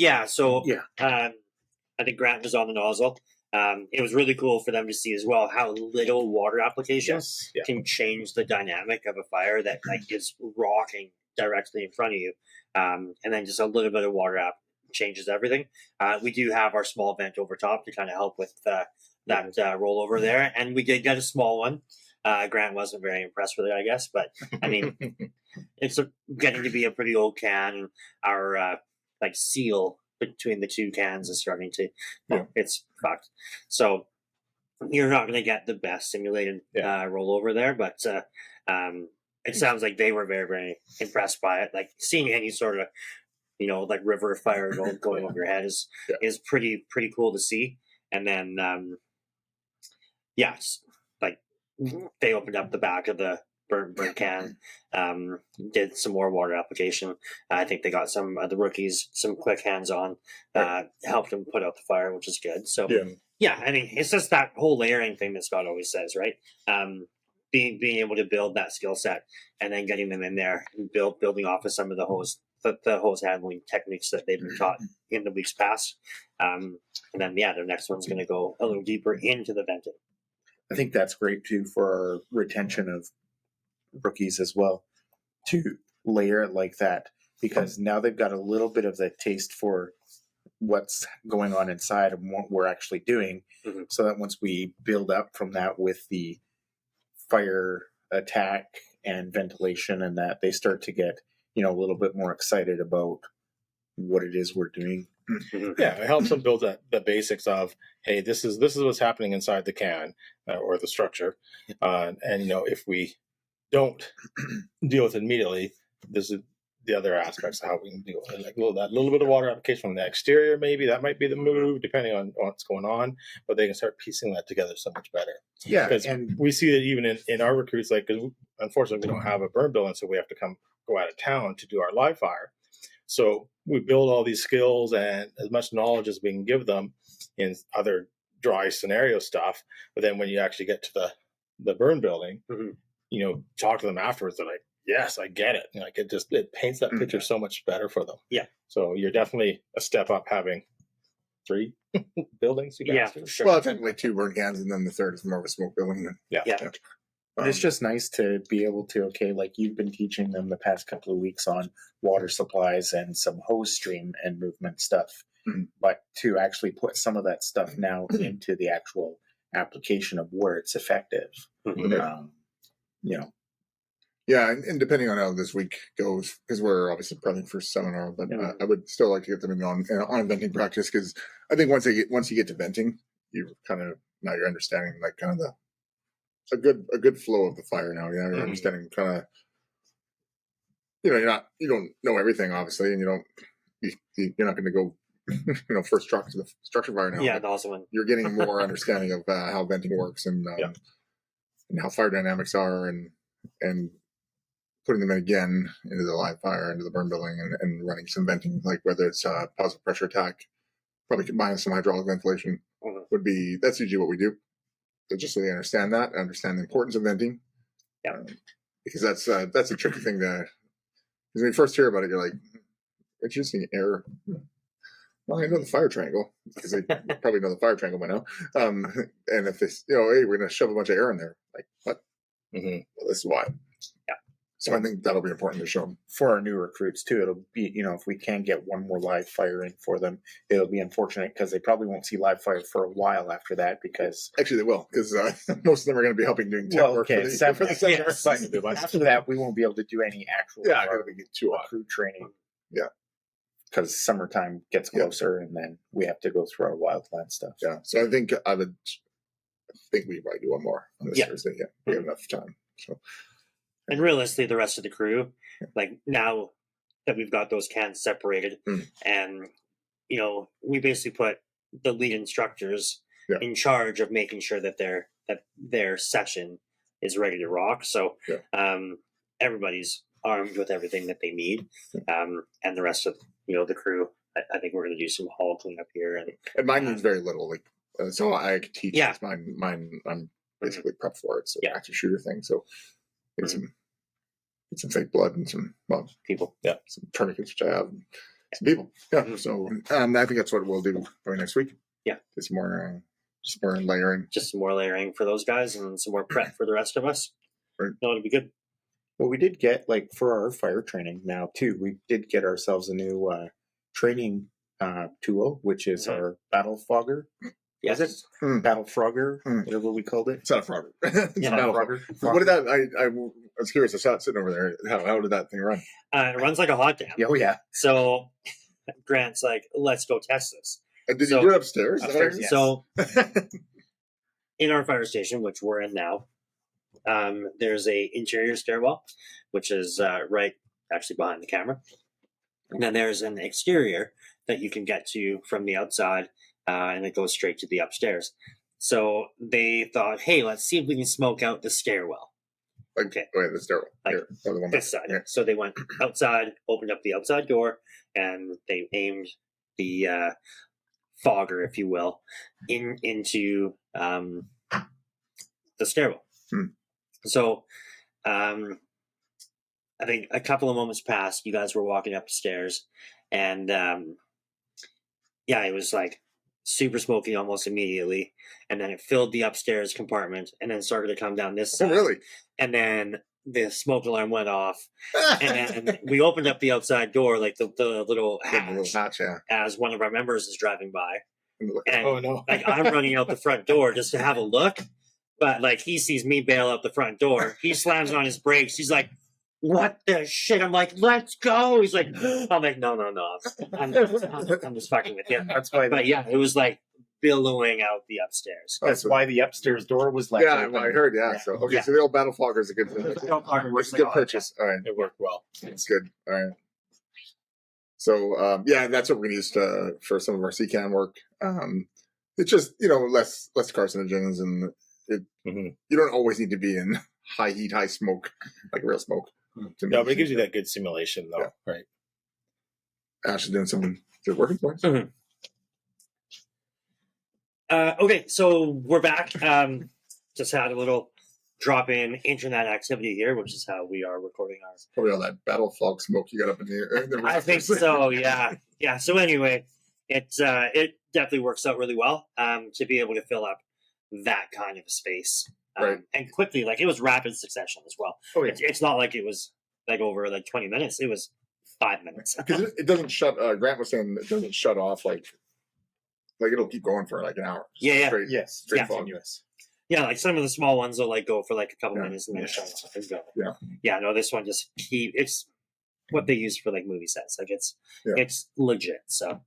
I think Grant was on the nozzle. It was really cool for them to see as well how little water application can change the dynamic of a fire that is rocking directly in front of you. And then just a little bit of water app changes everything. We do have our small vent over top to kind of help with that rollover there. And we did get a small one. Grant wasn't very impressed with it, I guess. But, I mean, it's getting to be a pretty old can. And our seal between the two cans is starting to, it's fucked. So you're not going to get the best simulated rollover there, but it sounds like they were very, very impressed by it. Like seeing any sort of, river fire going over your head is pretty cool to see. And then, they opened up the back of the burn can, did some more water application. I think they got some of the rookies some quick hands-on, helped them put out the fire, which is good. So I mean, it's just that whole layering thing that Scott always says, right? Being able to build that skill set and then getting them in there and building off of some of the hose handling techniques that they've been taught in the weeks past. And then their next one's going to go a little deeper into the venting. I think that's great too for our retention of rookies as well, to layer it like that, because now they've got a little bit of the taste for what's going on inside and what we're actually doing, so that once we build up from that with the fire attack and ventilation and that, they start to get a little bit more excited about what it is we're doing. Yeah, it helps them build the basics of, hey, this is what's happening inside the can or the structure, and if we don't deal with it immediately, this is the other aspects of how we can deal with it. Like that little bit of water application from the exterior, maybe that might be the move, depending on what's going on. But they can start piecing that together so much better. Yeah, Because and we see that even in our recruits, like, because unfortunately we don't have a burn building, so we have to go out of town to do our live fire. So we build all these skills and as much knowledge as we can give them in other dry scenario stuff. But then when you actually get to the burn building, talk to them afterwards, they're like, yes, I get it. Like it paints that picture so much better for them. Yeah. So you're definitely a step up having 3 buildings. For sure. Well, technically 2 burn cans, and then the third is more of a smoke building. Yeah. But it's just nice to be able to, like you've been teaching them the past couple of weeks on water supplies and some hose stream and movement stuff, but to actually put some of that stuff now into the actual application of where it's effective. Yeah, and depending on how this week goes, because we're obviously prepping for seminar, but I would still like to get them in on venting practice, because I think once you get to venting, you kind of now you're understanding like kind of a good flow of the fire now. You're understanding kind of you don't know everything obviously, and you're not going to go first truck to the structure fire now. Yeah, the awesome one. You're getting more understanding of how venting works and how fire dynamics are and putting them in again into the live fire, into the burn building, and running some venting, like whether it's positive pressure attack, probably combined with some hydraulic ventilation, that's usually what we do. So just so they understand that, understand the importance of venting. Yeah. Because that's a tricky thing because when you first hear about it, you're like, it's just an error. Well, I know the fire triangle, because they probably know the fire triangle by now. And if they, hey, we're going to shove a bunch of air in there, like, what? Well, this is why. Yeah. So I think that'll be important to show them. For our new recruits too, it'll be, if we can get one more live fire in for them, it'll be unfortunate because they probably won't see live fire for a while after that, because actually they will, because most of them are going to be helping doing temp work for the center. But after that, we won't be able to do any actual recruit training. Yeah. Because summertime gets closer, and then we have to go through our wildland stuff. Yeah. So I think we might do one more on this Thursday. Yeah. We have enough time. So. And realistically, the rest of the crew, like now that we've got those cans separated, and we basically put the lead instructors in charge of making sure that their session is ready to rock. So everybody's armed with everything that they need, and the rest of the crew. I think we're going to do some hall cleanup here, and mine needs very little. Like so, I could teach. Yeah. Mine. I'm basically prepped for it. So active shooter thing. So. Get some fake blood and some people. Yeah, some tourniquets, which I have. Some people. Yeah. So I think that's what we'll do for next week. Yeah. Just more layering. Just some more layering for those guys and some more prep for the rest of us. Right. No, it'll be good. Well, we did get, for our fire training now too, we did get ourselves a new training tool, which is our battle fogger. Yes. Is it? Battle Frogger, whatever we called it. It's not a frogger. It's a battle frogger. What did that? I was curious. I saw it sitting over there. How did that thing run? It runs like a hot damn. Oh yeah. So Grant's like, let's go test this. And did you do it upstairs? Yes. So in our fire station, which we're in now, there's a interior stairwell, which is right actually behind the camera. And then there's an exterior that you can get to from the outside. And it goes straight to the upstairs. So they thought, hey, let's see if we can smoke out the stairwell. Okay. Wait, the stairwell. Like the one this side. Yeah. So they went outside, opened up the outside door, and they aimed the fogger, if you will, into the stairwell. So I think a couple of moments passed. You guys were walking up the stairs, and it was like super smoky almost immediately, and then it filled the upstairs compartment and then started to come down this side. Oh, really? And then the smoke alarm went off, and then we opened up the outside door, like the little hatch, as one of our members is driving by. And oh no! Like I'm running out the front door just to have a look, but like he sees me bail out the front door, he slams on his brakes. He's like, what the shit? I'm like, let's go. He's like, I'm like, no. I'm just fucking with you. That's why. But yeah, it was like billowing out the upstairs. That's why the upstairs door was left. Yeah, open. I heard. Yeah. So okay, Yeah. so the old battle fogger is a good thing. The old fogger works It's a good like all purchase. All right, It worked well. it's good. All right. So yeah, that's what we're gonna use for some of our CCAN work. It's just less carcinogens, and you don't always need to be in high heat, high smoke, like real smoke. No, but it gives you that good simulation, though, right? Ash is doing something. Is it working for us? Mm-hmm. Okay, so we're back. Just had a little drop in internet activity here, which is how we are recording ours. Probably all that battle fog smoke you got up in here. I think so. Yeah. So anyway, it definitely works out really well to be able to fill up that kind of space and quickly. Like it was rapid succession as well. Oh yeah. It's not like it was like over like 20 minutes. It was 5 minutes. Because it doesn't shut. Grant was saying it doesn't shut off like it'll keep going for like an hour. Yeah. Straight, Yes. straight Yeah. fog. Continuous. Yeah, like some of the small ones will like go for like a couple Yeah. minutes and then shut off and go. Yeah. Yeah, no, this one just it's what they use for like movie sets. Like it's legit. So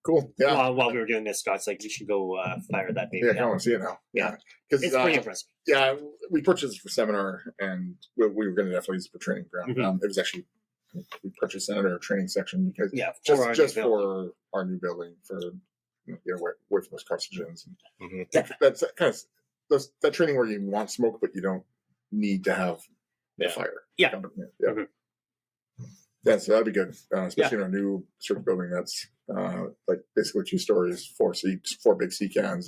Cool. Yeah. while we were doing this, Scott's like, you should go fire that baby. Yeah, I want to see it now. Yeah. Because It's pretty impressive. yeah, we purchased it for seminar, and we were going to definitely use it for training ground. Mhm. It was actually we purchased it under our training section because for our just new building. for our new building for away from those carcinogens. Mhm. That's kind of that training where you want smoke, but you don't need to have the fire. Yeah. Yeah. Mhm. Yeah, so that'd be good, especially in our new sort of building that's like basically 2 stories, 4 big sea cans,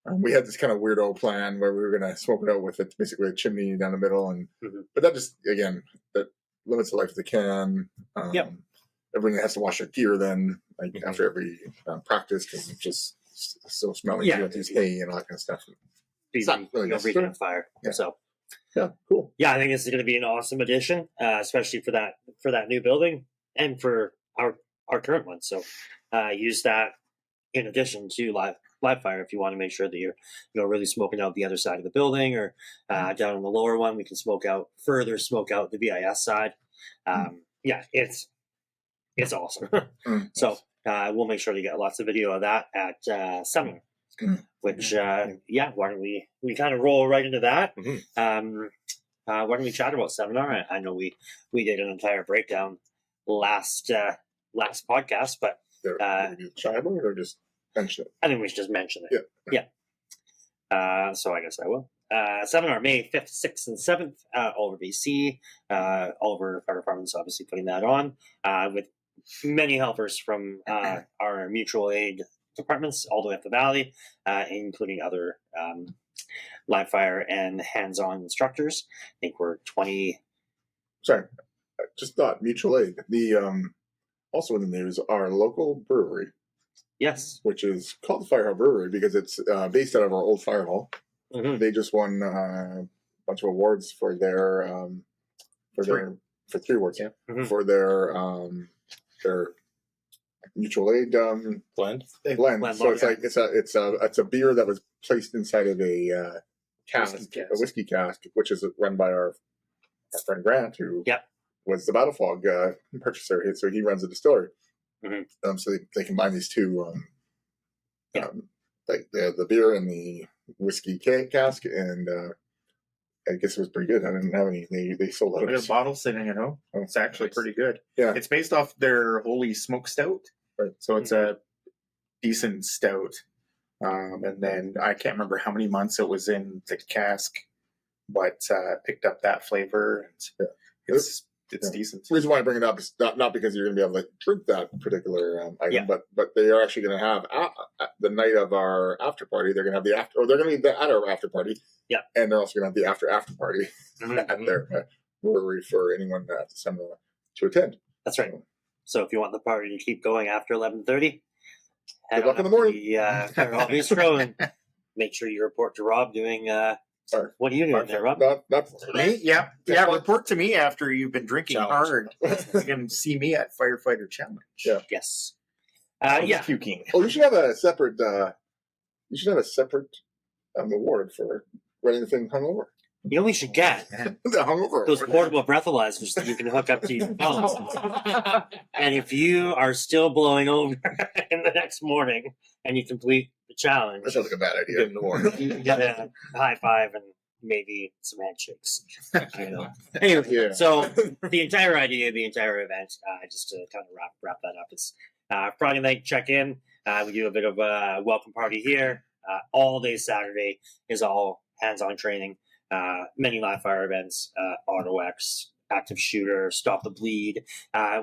and we had this kind of weirdo plan where we were going to smoke it out with it, basically a chimney down the middle, and but that just again that limits the life of the can. Everyone has to wash their gear then, like after every practice, because it's just so smelly. Yeah. You have to use hay and all that kind of stuff. It's not really necessary. on fire. Yeah. So Yeah, cool. yeah, I think this is going to be an awesome addition, especially for that new building and for our current one. So use that in addition to live fire if you want to make sure that you're really smoking out the other side of the building or down on the lower one. We can smoke out the VIS side. Yeah, it's awesome. So we'll make sure to get lots of video of that at seminar. Which why don't we kind of roll right into that? Why don't we chat about seminar? I know we did an entire breakdown last podcast, but Shy about it or just mention it? I think we should just mention it. Yeah. So I guess I will. Seminar May 5th, 6th, and 7th, all over BC. Oliver Fire Department's obviously putting that on with many helpers from our mutual aid departments all the way up the valley, including other live fire and hands-on instructors. I think we're 20. Sorry, I just thought mutual aid. The also in the news, our local brewery, Yes. which is called the Fire Hall Brewery because it's based out of our old fire hall. Mm-hmm. They just won a bunch of awards for their for 3 awards. Yeah. Mhm. For their mutual aid Blend. blend. Blend So lager. it's like it's a beer that was placed inside of a cask, Whiskey cask. a whiskey cask, which is run by our friend Grant, who was the Battle Fog purchaser. So he runs a distillery. Mhm. So they combine these two, like the beer and the whiskey cask, and I guess it was pretty good. I didn't have any. They sold out Look at of the bottle sitting at home. It's actually pretty good. Yeah. It's based off their Holy Smoke Stout. Right. So it's a decent stout. And then I can't remember how many months it was in the cask, but picked up that flavor. And it's decent. The reason why I bring it up is not because you're going to be able to drink that particular item, but they are actually going to have the night of our after party. They're going to have they're going to be at our after party. Yeah, and they're also going to have the after party at their brewery for anyone at the seminar to attend. That's right. So if you want the party to keep going after 11:30, good luck in the morning. Fire Hall Bistro, and make sure you report to Rob doing. What are you doing there, Rob? Not Me? Yeah. Report to me after you've been drinking hard. You can see me at Firefighter Challenge. Yeah. Yes. Puking. Oh, you should have a separate. Award for running the thing hungover. You know what we should get? The hungover. Those portable breathalyzers that you can hook up to your phone. And if you are still blowing over in the next morning and you complete the challenge, That sounds like a bad idea. Get in the morning. you can get a high five and maybe some handshakes. I don't know. Anyway, Yeah. so the entire idea, the entire event, just to kind of wrap that up, is Friday night check-in. We do a bit of a welcome party here. All day Saturday is all hands-on training. Many live fire events, AutoX, active shooter, stop the bleed.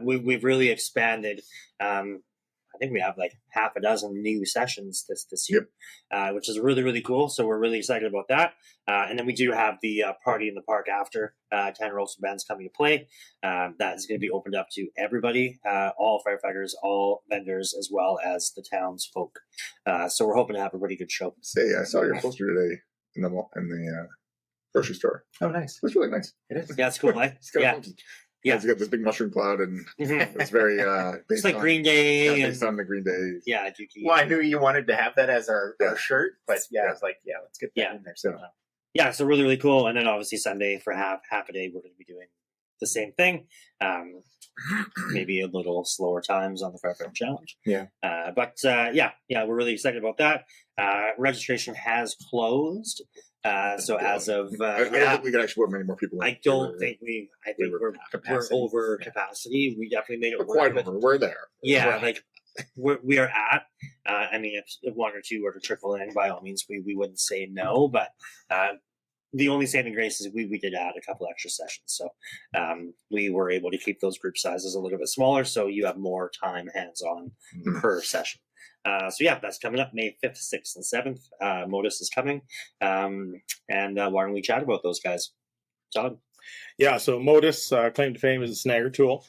We've really expanded. I think we have like half a dozen new sessions this year, which is really, really cool. So we're really excited about that. And then we do have the party in the park after 10 roasted bands coming to play. That is going to be opened up to everybody, all firefighters, all vendors, as well as the townsfolk. So we're hoping to have a pretty good show. Say, I saw your poster today in the grocery store. Oh, nice. It's really nice. It is. Yeah, it's cool, eh? It's kind Yeah. of funky. Yeah, it's got this big mushroom cloud, and it's very It's based like on, Green Day. yeah, And, based on the Green Day. yeah, Dookie. Well, I knew you wanted to have that as our Yeah. shirt, but yeah, Yeah. I was like, yeah, let's get that Yeah. in there somehow. Yeah, so really, really cool. And then obviously Sunday for half a day, we're going to be doing the same thing. Maybe a little slower times on the Firefighter Challenge. Yeah. But we're really excited about that. Registration has closed. So as of I don't think we can actually put many more people in. I don't think I think were we're capacity. over capacity. We definitely made it We're work. quite over. We're there. Yeah, Right. like we are at. I mean, if one or two were to trickle in, by all means, we wouldn't say no. But the only saving grace is we did add a couple extra sessions, so we were able to keep those group sizes a little bit smaller, so you have more time hands on per session. So yeah, that's coming up May 5th, 6th, and 7th. Modus is coming, and why don't we chat about those guys, Todd? Yeah, so Modus, claim to fame is a snagger tool,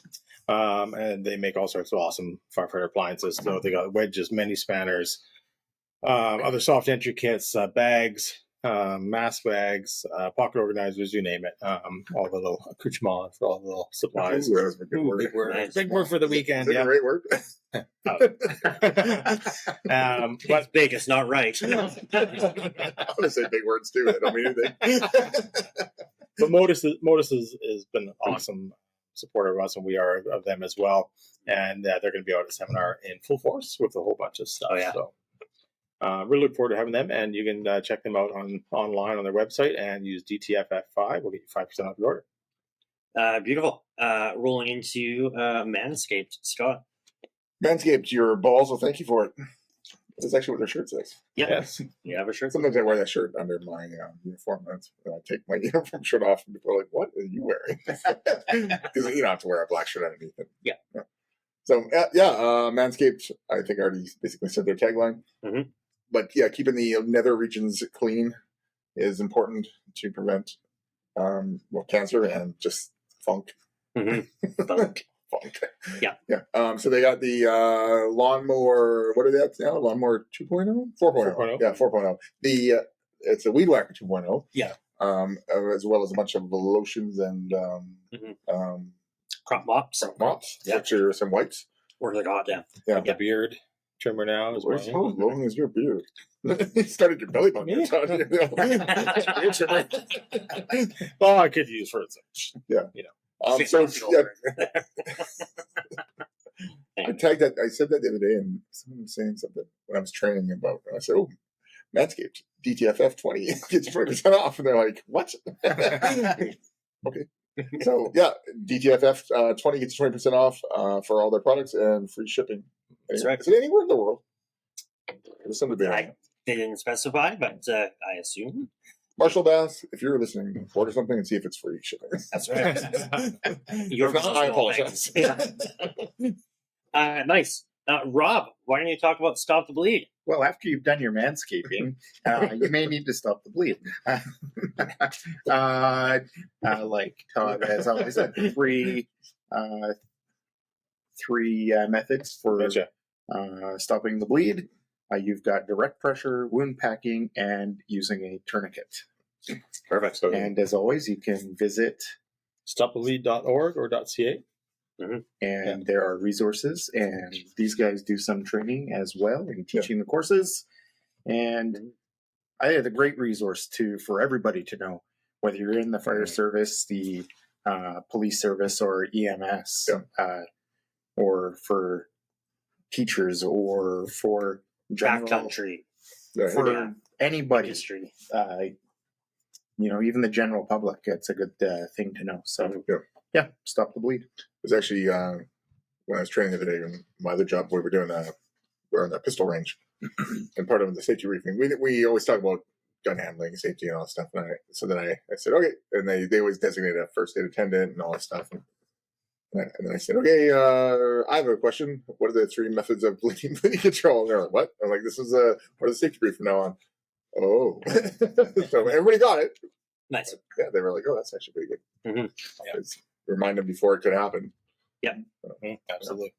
and they make all sorts of awesome firefighter appliances. So they got wedges, mini spanners, other soft entry kits, bags, mask bags, pocket organizers, you name it. All the little accoutrements for all the little supplies. Ooh, that was a good word. Big word. Nice. Big word for the weekend. Is that Yeah. the right word? It's But big, it's not right. I'm going to say big words too. I don't mean anything. But Modus has been an awesome supporter of us, and we are of them as well. And they're going to be out at a seminar in full force with a whole bunch of stuff. Oh, yeah. So really look forward to having them, and you can check them out online on their website and use DTFF5. We'll get you 5% off your order. Beautiful. Rolling into Manscaped, Scott. Manscaped, your balls will thank you for it. That's actually what their shirt says. Yeah. Yes. You have a shirt? Sometimes I wear that shirt under my uniform. And I take my uniform shirt off, and people are like, "What are you wearing?" Because you don't have to wear a black shirt underneath it. Yeah. So Manscaped, I think already basically said their tagline. Mhm. But yeah, keeping the nether regions clean is important to prevent cancer and just funk. Mhm. Funk. Yeah. Yeah. So they got the lawnmower. What are they at now? Lawnmower 2.0? 4.0. 4.0. Yeah, 4.0. It's a weed whacker 2.0. Yeah. As well as a bunch of lotions and Crop mops. mops, Yeah. which are some wipes. Or the goddamn. Yeah. The beard trimmer now as well. How long is your beard? You started your belly button. Well, I could use for it. So I tagged that. I said that the other day, and someone was saying something when I was training about. And I said, "Oh, Manscaped DTFF 20 gets 20% off," and they're like, "What?" Okay. So yeah, DTFF 20 gets 20% off for all their products and free shipping. That's right. Is it anywhere in the world? There's something behind. They didn't specify, but I assume. Marshall Bass, if you're listening, order something and see if it's free shipping. That's right. If not, I apologize. Nice. Rob, why don't you talk about Stop the Bleed? Well, after you've done your manscaping, you may need to stop the bleed. Like Todd has always said, three methods for Gotcha. stopping the bleed. You've got direct pressure, wound packing, and using a tourniquet. Perfect. So, And as always, you can visit, Stopthebleed.org or .ca. and there are resources, and these guys do some training as well in teaching the courses. And I had a great resource for everybody to know. whether you're in the fire service, the police service, or EMS, or for teachers, or for general, Backcountry for anybody, industry. Even the general public, it's a good thing to know. So stop the bleed. It was actually when I was training the other day in my other job, we were on the pistol range, and part of the safety briefing, we always talk about gun handling, safety, and all that stuff. And I said, okay, and they always designate a first aid attendant and all that stuff. And then I said, okay, I have a question. What are the 3 methods of bleeding control? And they're like, what? I'm like, this is part of the safety brief from now on. Oh, so everybody got it. Nice. Yeah, they were like, oh, that's actually pretty good. Mm-hmm. Remind them before it could happen. Yeah, Absolutely.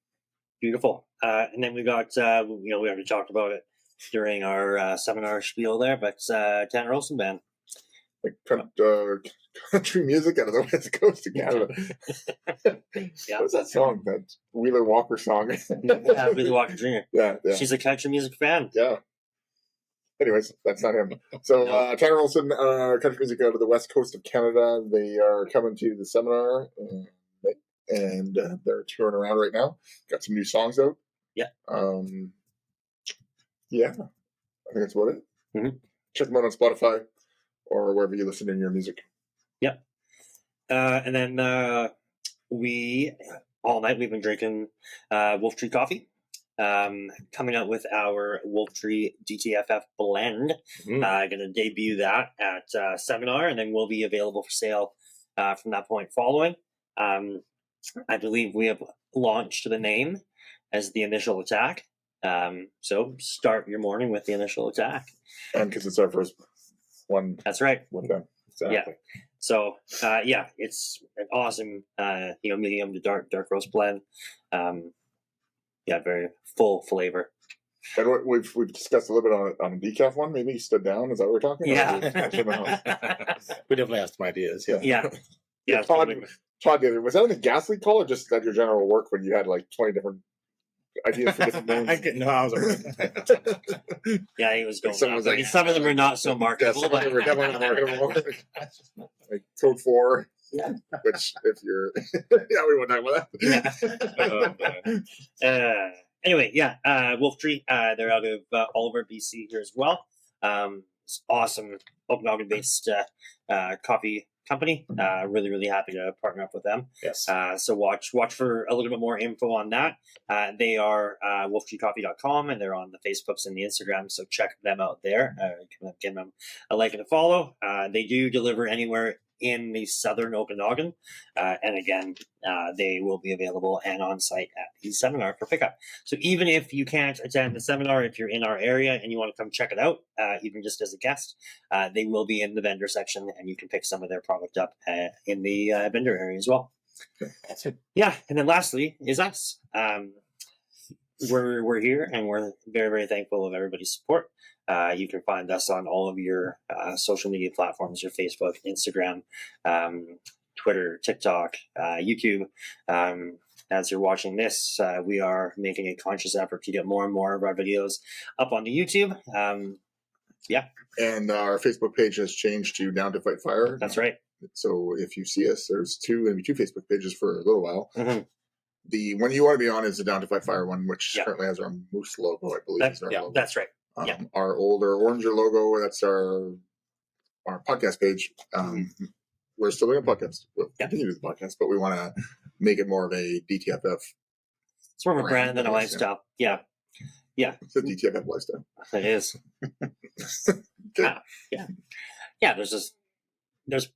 beautiful. And then we got, we already talked about it during our seminar spiel there, but Tanner Olsen Band. Like country music out of the west coast of Canada. Yeah. What's that song? That Wheeler Walker song? Billy Walker Jr. Yeah. She's a country music fan. Yeah. Anyways, that's not him. So Tanner Olsen, country music out of the west coast of Canada. They are coming to the seminar, and they're touring around right now. Got some new songs out. Yeah. Yeah. I think that's about it. Mm-hmm. Check them out on Spotify or wherever you listen to your music. Yep. And then we all night we've been drinking Wolf Tree coffee. Coming out with our Wolf Tree DTFF blend. Going to debut that at seminar, and then will be available for sale from that point following. I believe we have launched the name as the Initial Attack. So start your morning with the Initial Attack. And because it's our first one. That's right. One done. Exactly. Yeah. So it's an awesome medium to dark roast blend. Very full flavor. And what we've discussed a little bit on the decaf one. Maybe you stood down. Is that what we're talking about? Yeah. We definitely have some ideas. Yeah. Todd, was that in the gas leak call or just at your general work when you had like 20 different ideas for different names? I was already. Yeah, he was going. Someone was I mean, some of them are not so marketable. Some of them are definitely not marketable. Like Code 4. Yeah. Which, if you're, we won't talk about that. Yeah. Anyway, Wolf Tree. They're out of Oliver, BC here as well. It's awesome Okanagan based coffee company. Really, really happy to partner up with them. Yes. So watch for a little bit more info on that. They are wolftreecoffee.com, and they're on the Facebooks and the Instagram. So check them out there. Give them a like and a follow. They do deliver anywhere in the southern Okanagan. And again, they will be available and on site at the seminar for pickup. So even if you can't attend the seminar, if you're in our area and you want to come check it out, even just as a guest, they will be in the vendor section and you can pick some of their product up in the vendor area as well. That's it. Yeah. And then lastly is us. We're here and we're very, very thankful of everybody's support. You can find us on all of your social media platforms, your Facebook, Instagram, Twitter, TikTok, YouTube. As you're watching this, we are making a conscious effort to get more and more of our videos up onto YouTube. And our Facebook page has changed to Down to Fight Fire. That's right. So if you see us, there's two Facebook pages for a little while. Mm-hmm. The one you want to be on is the Down to Fight Fire one, which currently has our moose logo, I believe. Logo. That's right. Our older oranger logo, that's our podcast page. We're still doing a podcast. We'll continue to do the podcast, but we want to make it more of a DTFF. It's more of a brand than a lifestyle. Yeah. It's a DTFF lifestyle. It is. Yeah. There's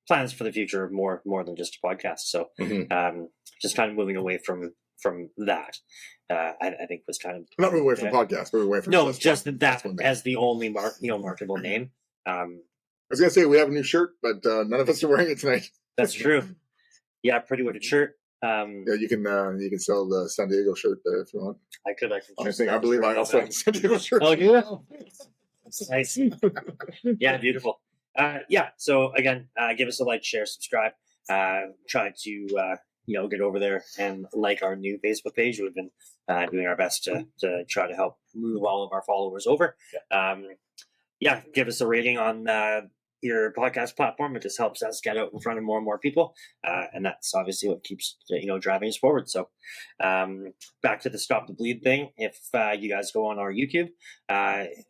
plans for the future of more than just a podcast. So just kind of moving away from that. I think was kind of not moving away from podcast, moving away from just that as the only marketable name. I was gonna say we have a new shirt, but none of us are wearing it tonight. That's true. Yeah, Pretty Wicked shirt. You can sell the San Diego shirt there if you want. I could. I believe I also have the San Diego shirt. Oh, yeah. Nice. Yeah, beautiful. So again, give us a like, share, subscribe. Try to get over there and like our new Facebook page. We've been doing our best to try to help move all of our followers over. Give us a rating on your podcast platform. It just helps us get out in front of more and more people, and that's obviously what keeps driving us forward. So back to the Stop the Bleed thing. If you guys go on our YouTube,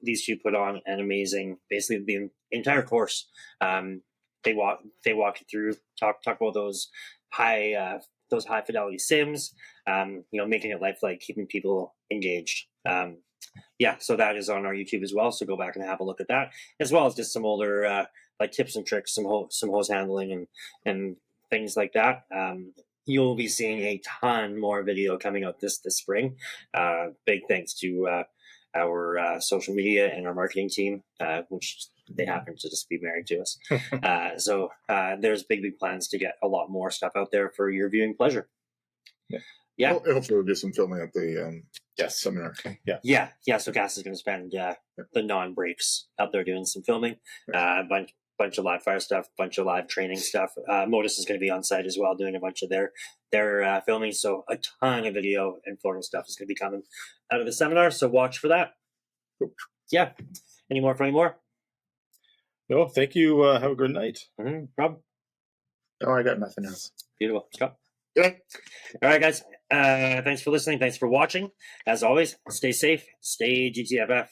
these two put on an amazing, basically the entire course. They walk you through, talk about those high fidelity sims, making it lifelike, keeping people engaged. So that is on our YouTube as well. So go back and have a look at that, as well as just some older like tips and tricks, some hose handling and things like that. You'll be seeing a ton more video coming out this spring. Big thanks to our social media and our marketing team, which they happen to just be married to us. So there's big plans to get a lot more stuff out there for your viewing pleasure. Yeah. Well, hopefully we'll do some filming at the seminar. Yeah. So Cass is going to spend the non-breaks out there doing some filming, bunch of live fire stuff, bunch of live training stuff. Modus is going to be on site as well, doing a bunch of their filming. So a ton of video and photo stuff is going to be coming out of the seminar. So watch for that. Cool. Yeah. Any more? No, thank you. Have a good night. Rob? Oh, I got nothing else. Beautiful. Scott? Yeah. All right, guys. Thanks for listening. Thanks for watching. As always, stay safe. Stay DTFF.